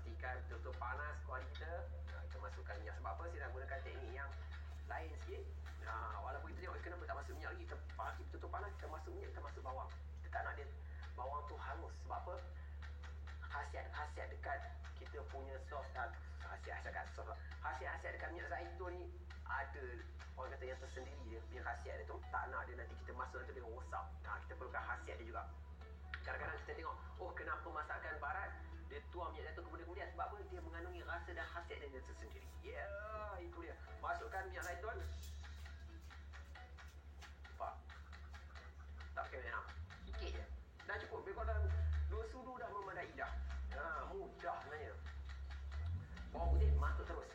pastikan betul-betul panas kuali kita. Kita masukkan minyak. Sebab apa saya nak gunakan teknik yang lain sikit. Walaupun kita tengok kenapa tak masuk minyak lagi, kita betul-betul panas, kita masuk minyak, kita masuk bawang. Kita tak nak dia bawang tu hangus. Sebab apa? Khasiat dekat kita punya sos, khasiat dekat minyak zaitun ni ada, orang kata yang tersendiri dia punya khasiat dia tu. Tak nak dia nanti kita masuk nanti dia rosak. Kita perlukan khasiat dia juga. Kadang-kadang kita tengok, kenapa masakan barat dia tuang minyak zaitun kemudian sebab apa? Dia mengandungi rasa dan khasiat dia tersendiri. Itu dia. Masukkan minyak zaitun. Nampak? Tak pakai banyak. Sikit je. Dah cukup. Lebih kurang 2 sudu dah memadai dah. Mudah sebenarnya. Bawang putih masuk terus.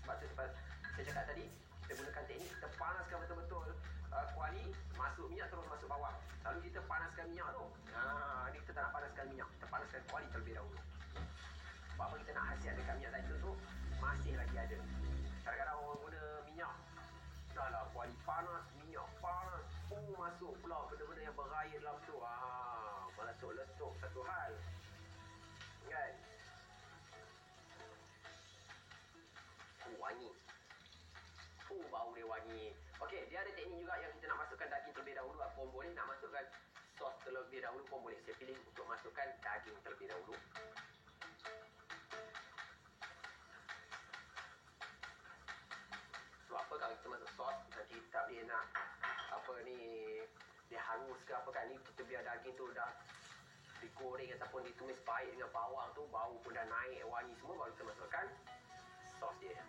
Sebab tu saya cakap tadi, kita gunakan teknik, kita panaskan betul-betul kuali, masuk minyak terus masuk bawang. Selalu kita panaskan minyak tu. Ni kita tak nak panaskan minyak, kita panaskan kuali terlebih dahulu. Sebab apa? Kita nak khasiat dekat minyak zaitun tu masih lagi ada. Kadang-kadang orang guna minyak, dah lah kuali panas, minyak panas, masuk pula benda-benda yang beraya dalam tu. Melesuk-lesuk satu hal. Kan? Wangi. Bau dia wangi. Okey, dia ada teknik juga yang kita nak masukkan daging terlebih dahulu pun boleh, nak masukkan sos terlebih dahulu pun boleh. Saya pilih untuk masukkan daging terlebih dahulu. Sebab apa, kalau kita masuk sos nanti tak boleh nak dia hangus ke apa kan. Ni kita biar daging tu dah digoreng ataupun ditumis baik dengan bawang tu, bau pun dah naik, wangi semua, baru kita masukkan sos dia.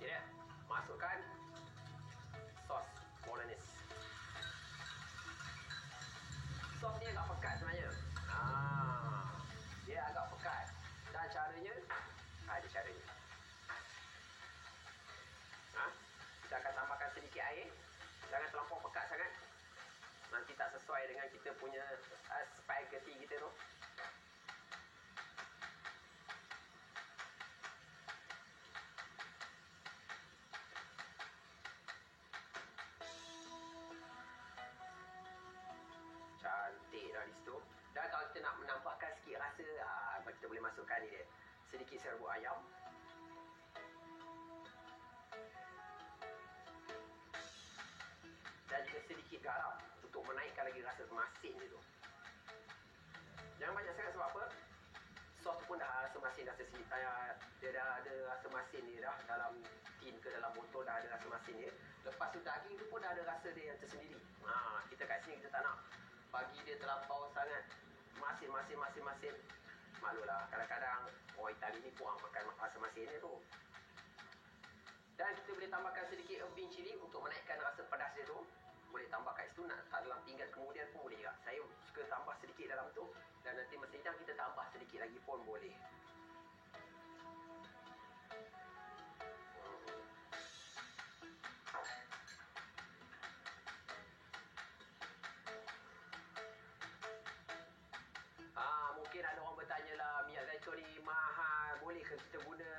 Dia masukkan sos bolognese. Sos ni agak pekat sebenarnya. Dia agak pekat. Dan caranya, ada caranya. Kita akan tambahkan sedikit air. Jangan terlampau pekat sangat. Nanti tak sesuai dengan kita punya spaghetti kita tu. Cantik dah di situ. Dan kalau kita nak menambahkan sikit rasa, kita boleh masukkan ni dia, sedikit serbuk ayam. Dan juga sedikit garam untuk menaikkan lagi rasa masin dia tu. Jangan banyak sangat, sebab apa? Sos pun dah rasa masin dah sendiri. Dia dah ada rasa masin dia dah dalam tin ke dalam botol, dah ada rasa masin dia. Lepas tu daging tu pun dah ada rasa dia yang tersendiri. Kita kat sini kita tak nak bagi dia terlampau sangat masin. Maklumlah, kadang-kadang orang Itali ni kurang makan rasa masin dia tu. Dan kita boleh tambahkan sedikit ebin cili untuk menaikkan rasa pedas dia tu. Boleh tambah kat situ, nak tak dalam pinggan kemudian pun boleh juga. Saya suka tambah sedikit dalam tu. Dan nanti masa hidang kita tambah sedikit lagi pun boleh. Mungkin ada orang bertanya lah, minyak zaitun ni mahal, boleh ke kita guna?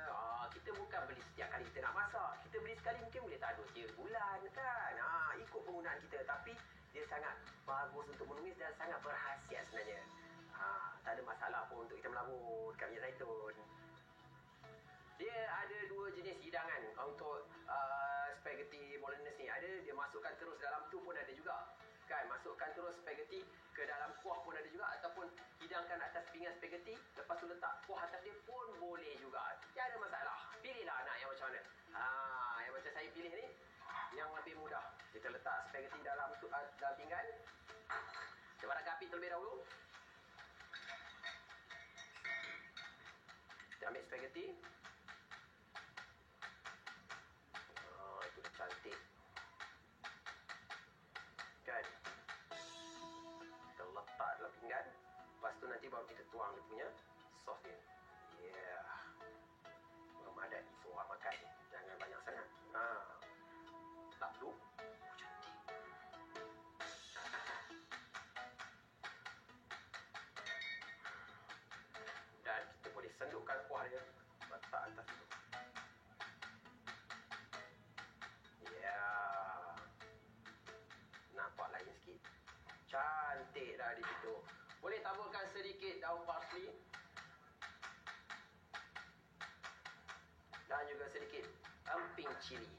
Kita bukan beli setiap kali kita nak masak. Kita beli sekali mungkin boleh tahan 2-3 bulan kan. Ikut penggunaan kita. Tapi dia sangat bagus untuk menumis dan sangat berkhasiat sebenarnya. Tak ada masalah pun untuk kita melabur dekat minyak zaitun. Dia ada 2 jenis hidangan untuk spaghetti bolognese ni. Ada dia masukkan terus dalam tu pun ada juga. Kan, masukkan terus spaghetti ke dalam kuah pun ada juga, ataupun hidangkan atas pinggan spaghetti, lepas tu letak kuah atas dia pun boleh juga. Tak ada masalah. Pilihlah nak yang macam mana. Yang macam saya pilih ni, yang lebih mudah. Kita letak spaghetti dalam pinggan. Kita padamkan api terlebih dahulu. Kita ambil spaghetti. Itu dah cantik. Kan? Kita letak dalam pinggan. Lepas tu nanti baru kita tuang dia punya sos dia. Memadai seorang makan. Jangan banyak sangat. Tak perlu. Cantik. Dan kita boleh sendukkan kuah dia. Letak atas tu. di situ. Boleh taburkan sedikit daun parsley. Dan juga sedikit emping cili.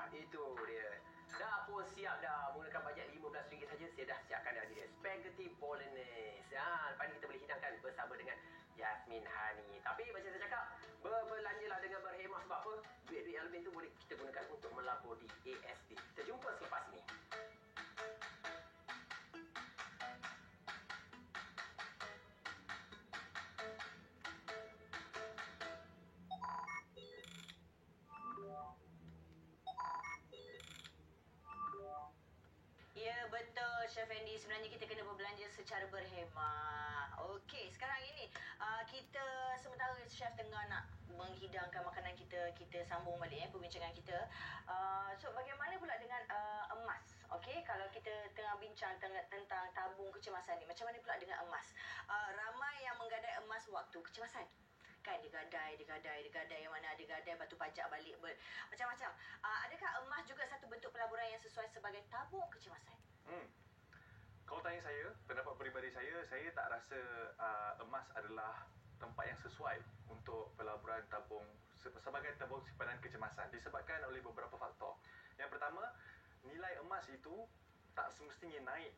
Itu dia. Dah pun siap dah. Menggunakan bajet RM15 saja, saya dah siapkan dah dia. Spaghetti Bolognese. Lepas ni kita boleh hidangkan bersama dengan Yasmin Hani. Tapi macam saya cakap, berbelanjalah dengan berhemat. Sebab apa? Duit-duit yang lebih tu boleh kita gunakan untuk melabur di ASD. Kita jumpa selepas ni. Betul, Chef Andy. Sebenarnya kita kena berbelanja secara berhemat. Okey, sekarang ini kita sementara Chef tengah nak menghidangkan makanan kita, kita sambung balik perbincangan kita. So, bagaimana pula dengan emas? Okey, kalau kita tengah bincang tentang tabung kecemasan ni, macam mana pula dengan emas? Ramai yang menggadai emas waktu kecemasan. Kan dia gadai, yang mana ada gadai batu pajak balik macam-macam. Adakah emas juga satu bentuk pelaburan yang sesuai sebagai tabung kecemasan? Kalau tanya saya, pendapat peribadi saya tak rasa emas adalah tempat yang sesuai untuk pelaburan tabung sebagai tabung simpanan kecemasan, disebabkan oleh beberapa faktor. Yang pertama, nilai emas itu tak semestinya naik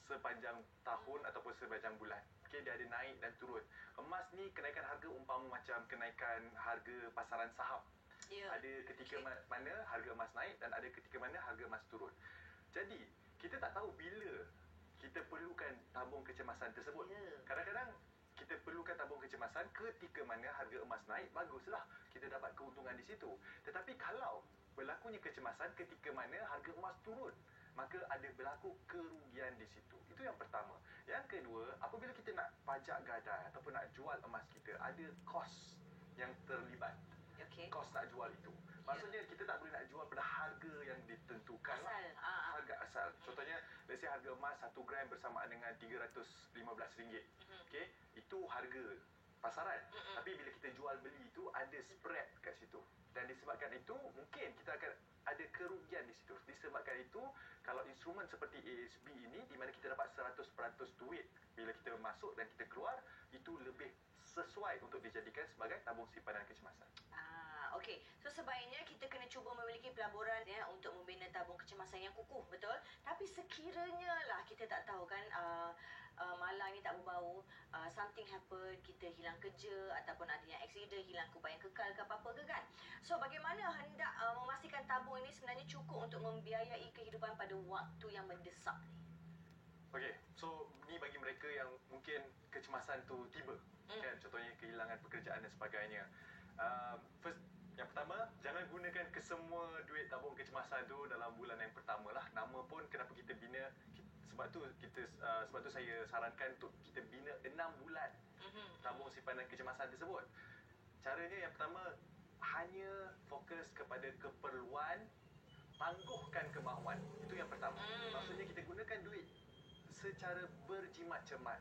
sepanjang tahun ataupun sepanjang bulan. Okay, dia ada naik dan turun. Emas ni kenaikan harga umpama macam kenaikan harga pasaran saham. Ada ketika mana harga emas naik dan ada ketika mana harga emas turun. Jadi, kita tak tahu bila kita perlukan tabung kecemasan tersebut. Kadang-kadang kita perlukan tabung kecemasan ketika mana harga emas naik, baguslah, kita dapat keuntungan di situ. Tetapi kalau berlakunya kecemasan ketika mana harga emas turun, maka ada berlaku kerugian di situ. Itu yang pertama. Yang kedua, apabila kita nak pajak gadai ataupun nak jual emas kita, ada kos yang terlibat. Kos nak jual itu. Maksudnya kita tak boleh nak jual pada harga yang ditentukan. Harga asal. Contohnya, let's say harga emas 1 gram bersamaan dengan RM315. Okay? Itu harga pasaran. Tapi bila kita jual beli itu, ada spread kat situ. Dan disebabkan itu, mungkin kita akan ada kerugian di situ. Disebabkan itu, kalau instrumen seperti ASB ini, di mana kita dapat 100% duit bila kita masuk dan kita keluar, itu lebih sesuai untuk dijadikan sebagai tabung simpanan kecemasan. Okey. So, sebaiknya kita kena cuba memiliki pelaburan untuk membina tabung kecemasan yang kukuh, betul? Tapi sekiranya lah kita tak tahu kan, malang ni tak berbau, something happen, kita hilang kerja ataupun ada yang accident, hilang kubah yang kekal ke apa-apa ke kan? So, bagaimana hendak memastikan tabung ini sebenarnya cukup untuk membiayai kehidupan pada waktu yang mendesak ni? Okey, so ni bagi mereka yang mungkin kecemasan tu tiba. Kan, contohnya kehilangan pekerjaan dan sebagainya. First, yang pertama, jangan gunakan kesemua duit tabung kecemasan tu dalam bulan yang pertama lah. Nama pun kenapa kita bina, sebab tu saya sarankan untuk kita bina 6 bulan tabung simpanan kecemasan tersebut. Caranya yang pertama, hanya fokus kepada keperluan, tangguhkan kemahuan. Itu yang pertama. Maksudnya kita gunakan duit secara berjimat-cemat.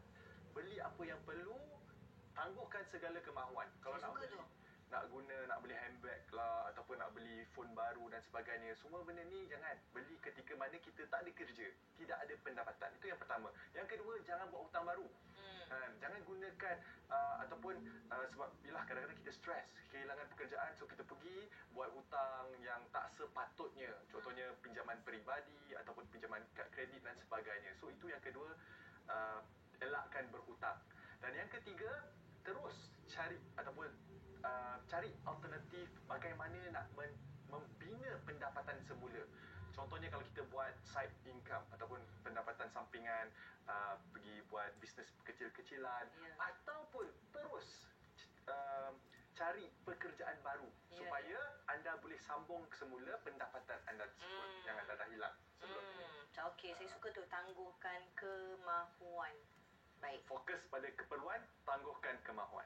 Beli apa yang perlu, tangguhkan segala kemahuan. Kalau nak beli handbag lah ataupun nak beli phone baru dan sebagainya, semua benda ni jangan beli ketika mana kita tak ada kerja, tidak ada pendapatan. Itu yang pertama. Yang kedua, jangan buat hutang baru. Jangan gunakan ataupun sebab bila kadang-kadang kita stres, kehilangan pekerjaan, so kita pergi buat hutang yang tak sepatutnya. Contohnya pinjaman peribadi ataupun pinjaman kad kredit dan sebagainya. So itu yang kedua, elakkan berhutang. Dan yang ketiga, terus cari ataupun cari alternatif bagaimana nak membina pendapatan semula. Contohnya kalau kita buat side income ataupun pendapatan sampingan, pergi buat bisnes kecil-kecilan, ataupun terus cari pekerjaan baru supaya anda boleh sambung semula pendapatan anda tersebut yang anda dah hilang sebelum ini. Okey, saya suka tu, tangguhkan kemahuan. Baik. Fokus pada keperluan, tangguhkan kemahuan.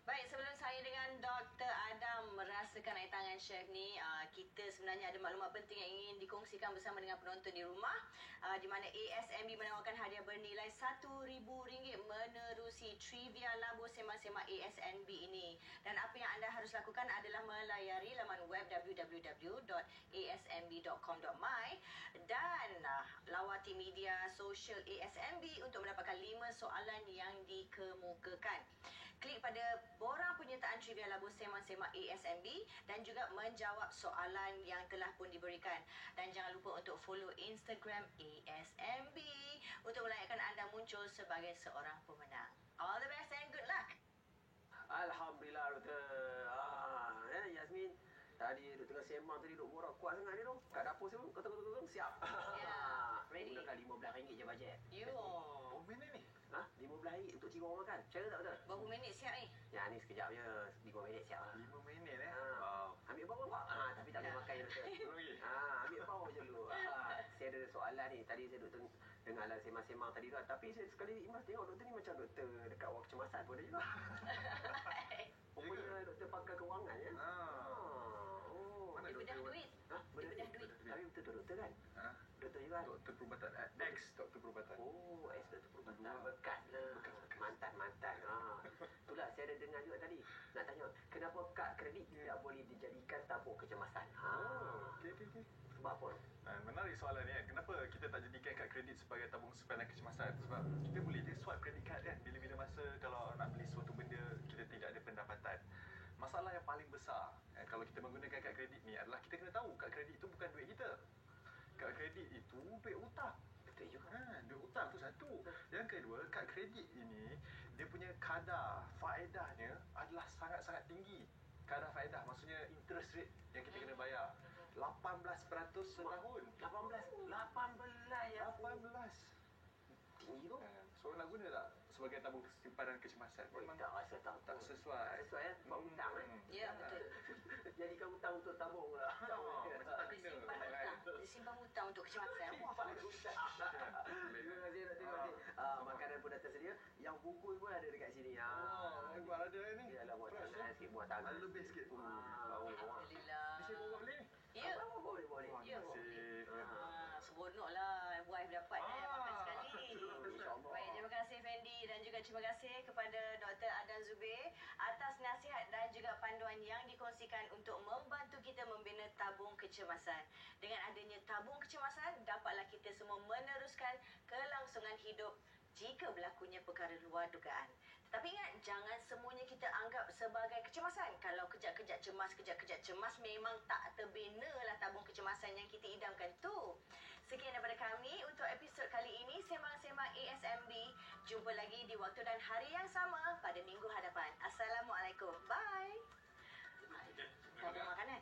Baik, sebelum saya dengan Dr. Adam merasakan air tangan chef ni, kita sebenarnya ada maklumat penting yang ingin dikongsikan bersama dengan penonton di rumah, di mana ASMB menawarkan hadiah bernilai bernilai RM1,000 menerusi trivia Labo Sembang-Sembang ASNB ini. Dan apa yang anda harus lakukan adalah melayari laman web www.asnb.com.my dan lawati media sosial ASNB untuk mendapatkan 5 soalan yang dikemukakan. Klik pada borang penyertaan trivia Labo Sembang-Sembang ASNB dan juga menjawab soalan yang telah pun diberikan. Dan jangan lupa untuk follow Instagram ASNB untuk melayakan anda muncul sebagai seorang pemenang. All the best and good luck. Alhamdulillah, Doktor. Yasmin. Tadi duk tengah sembang tadi duk borak kuat sangat ni tu. Kat dapur saya pun kotong-kotong siap. Ya, ready. Gunakan RM15 je bajet. You. Oh, minit ni. RM15 untuk 3 orang makan. Cara tak betul? Berapa minit siap ni? Ya, ni sekejap je. 5 minit siap lah. 5 minit Wow. Ambil bawang tak? Tapi tak boleh makan je, Doktor. Belum lagi. Ambil bawang je dulu. Saya ada soalan ni. Tadi saya duk dengar lah sembang-sembang tadi tu. Tapi saya sekali imas tengok doktor ni macam doktor dekat awak kecemasan pun ada juga. Rupanya doktor pakar kewangan ya. Mana Dia bedah doktor? duit. Betul Dia bedah duit. Tapi betul doktor kan? Doktor juga. Doktor perubatan. Ex doktor perubatan. Ex doktor perubatan. Dua. Bekas lah. Mantan. Itulah saya ada dengar juga tadi. Nak tanya, kenapa kad kredit tidak boleh dijadikan tabung kecemasan? Okey. Sebab apa? Menarik soalan ni kan. Kenapa kita tak jadikan kad kredit sebagai tabung simpanan kecemasan? Sebab kita boleh je swipe kredit kad kan. Bila-bila masa kalau nak beli suatu benda, kita tidak ada pendapatan. Masalah yang paling besar kalau kita menggunakan kad kredit ni adalah kita kena tahu kad kredit itu bukan duit kita. Kad kredit itu duit hutang. Betul juga. Duit hutang tu satu. Yang kedua, kad kredit ini dia punya kadar faedahnya adalah sangat-sangat tinggi. Kadar faedah maksudnya interest rate yang kita kena bayar 18% setahun. 18 ya. 18. Tinggi tu. So nak guna tak sebagai tabung simpanan kecemasan? Memang Tak rasa tak sesuai. Sesuai ya. Sebab hutang Ya, betul. Jadikan hutang untuk tabung pula. Macam tak kena. Simpan hutang. Disimpan hutang untuk kecemasan. Wah, Terima kasih Doktor. Makanan pun dah tersedia. Yang bungkus pun ada dekat sini. Hebat ada ni. Yalah, buat tangan sikit, buat tangan. Lebih sikit. Alhamdulillah. Mesti bawa boleh ni. Ya. Boleh. Ya. Masih. Seronoklah wife dapat makan sekali. InsyaAllah. Baik, terima kasih Fendi dan juga terima kasih kepada Dr. Adan Zubair atas nasihat dan juga panduan yang dikongsikan untuk membantu kita membina tabung kecemasan. Dengan adanya tabung kecemasan, dapatlah kita semua meneruskan kelangsungan hidup jika berlakunya perkara luar dugaan. Tetapi ingat, jangan semuanya kita anggap sebagai kecemasan. Kalau kejap-kejap cemas, memang tak terbina lah tabung kecemasan yang kita idamkan tu. Sekian daripada kami untuk episod kali ini, Sembang-Sembang ASNB. Jumpa lagi di waktu dan hari yang sama pada minggu hadapan. Assalamualaikum. Bye. Tabung makanan.